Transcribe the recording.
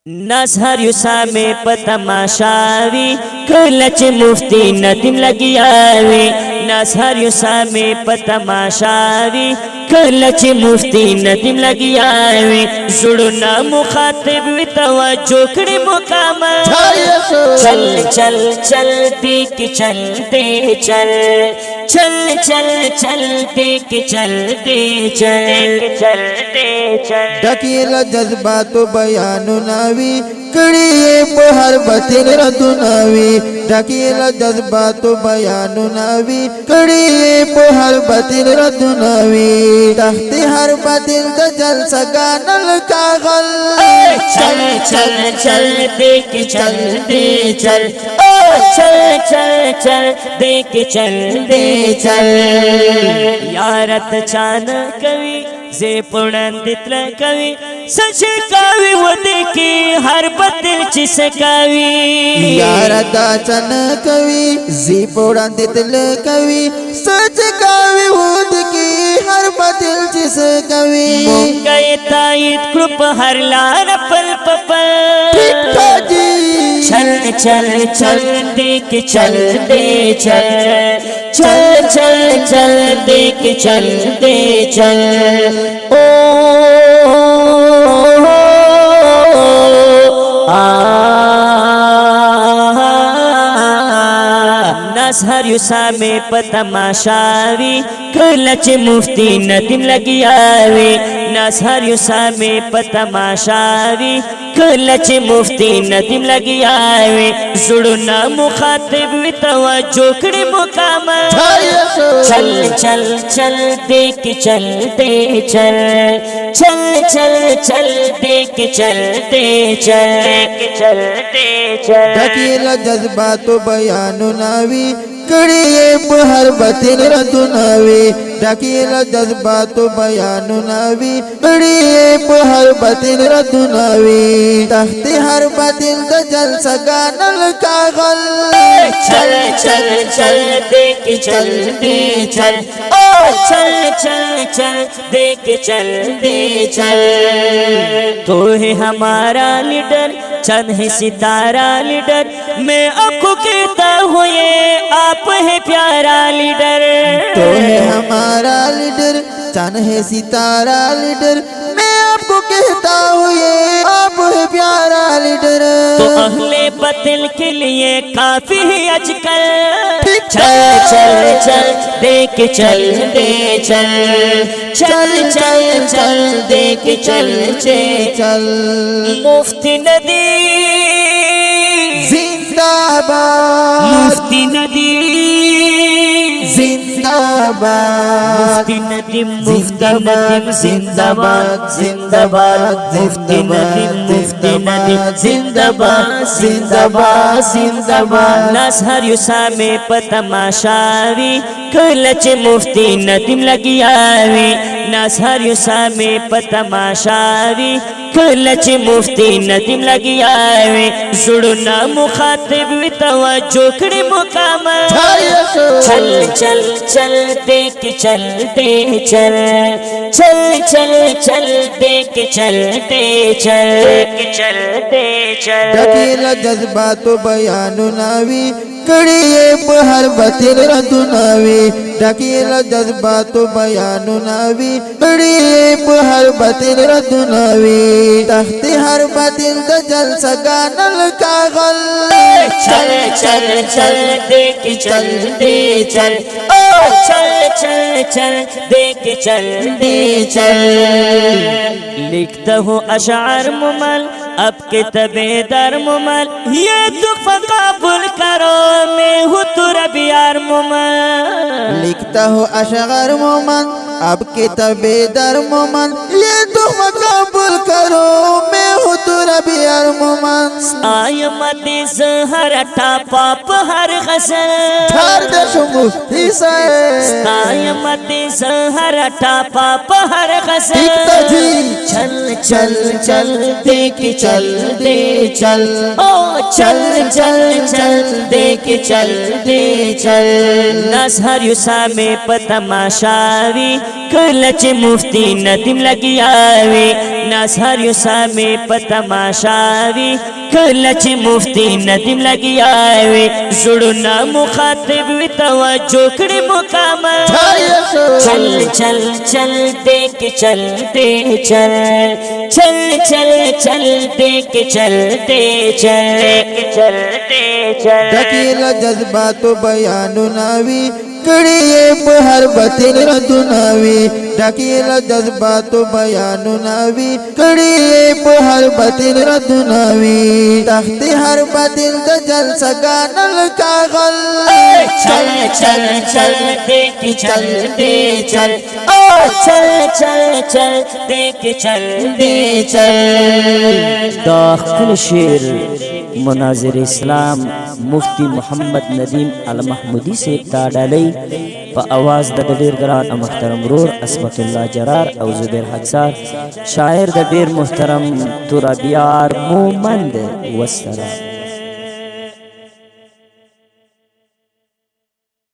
नजहर युसा में पतमाशावी कलच मुफ्ती नदीम लगी आवे। नजहर युसा में पतमाशावी कलच मुफ्ती नदीम लगी आवे। जुड़ना मुखातिब तवज्जो करे मुकाम चल चल चल देख चलते चल चल चल चल देख चलते चल चलते चल डकीला जज्बात बयानु नावी कड़िए बहर बतिल रतुनावी। डकीला जज्बात बयानु नावी कड़िए बहर बतिल रतुनावी। तख्ते हर बतिल द जल सगानल कागल चल चल चल देख चलते चल चल चल चल देख चलते चल यारत चान कवि जे पुणंदितल कवि सच कवि वो देखी हर बतिल चिस कवि यारता चन कवि जी पुणंदितल कवि सच कवि वो देखी हर बतिल चिस कवि गए तायद कृप हर लार पल पपल चल चल चल देख चलते चल चल चल चल देख चलते चल ओ नजहर युसा में पतमाशावी कलच मुफ्ती नदीम लगी आवे। नजहर युसा में पतमाशावी कलच मुफ्ती नदीम लगी आवे। जुड़ना मुखातिब तवज्जो करे मुकाम चल चल चल देख चलते चल चल चल चल देख चलते चल चलते चल डकीला जज्बात बयानु नावी कड़िए बहर बतिल रतुनावी। डकीला जज्बात बयानु नावी कड़िए बहर बतिल रतुनावी। तख्ते हर बतिल द जल सगानल कागल चल चल चल देख चलते चल चल चल चल देख चलते चल तो है हमारा लीडर चंद है सितारा लीडर। मैं आपको कहता हूँ ये आप है प्यारा लीडर। तो है हमारा लीडर चन है सितारा लीडर। मैं आपको कहता हूँ ये आप है प्यारा लीडर। तो अहले बतिल के लिए काफी है आजकल चल चल चल देख चलते चल चल चल चल देख चलते चल मुफ्ती नदी जिंदाबाद मुफ्ती नदी जिंदाबाद मुफ्ती नदीम जिंदाबाद जिंदाबाद मुफ्ती नदीम जिंदाबाद जिंदाबाद जिंदाबाद। नजहर युसा में पतमाशावी कलच मुफ्ती नदीम लगी आवे। नजहर युसा में पतमाशावी कलच मुफ्ती नदीम लगी आवे। जुड़ना मुखातिब तवज्जो करे मुकाम चल चल चल देख चलते चल चल चल चल देख चलते चल चलते चल डकीला जज्बात बयानु नावी कड़िए बहर बतिल रतुनावी। डकीला जज्बात बयानु नावी कड़िए बहर बतिल रतुनावी। तख्ते हर बतिल द जल सगानल कागल चल चल चल देख चलते चल चल चल चल देख चलते चल लिखता हूँ अशार मुमल अब के तबेदार मुमल ये दुख कबूल करो मैं हूँ तुरा बियार मुमल। लिखता हूँ अशगर मोमन अब के तबेदार मोमन ये तुम कबूल करो मैं हूँ तुरा बियार मोमन। आय मती हर पाप हर गसल हर देश मुफ्ती से आय मती हर पाप हर गसल चल चल चल देख चलते चल ओ चल चल चल देख चलते चल। नजहर युसा में पतमाशावी कलच मुफ्ती नदीम लगी आवे। نظر یو سامي پتماشاوي کلچ مفتی ندیم لگی آوی زړونه مخاطب وی توجه کړي مکمل چل چل چل دیکھ چل دے چل چل چل چل دیکھ چل دے چل چل دے چل دکیلا جذبات بیان ناوی کڑیے بہر بطن ردناوی دکیلا جذبات بیان ناوی کڑیے بہر بطن ردناوی تختی ہر بطن دجل سگانل کاغل چل چل چل دیکھ چل دے چل چل چل چل دیکھ چل دے چل داخل شیر مناظر اسلام مفتی محمد ندیم المحمودی سے تاڑالی پا آواز دا دیر گران محترم رور عصمت اللہ جرار او زبیر حقصار شاعر دا دیر محترم ترابیار مومند والسلام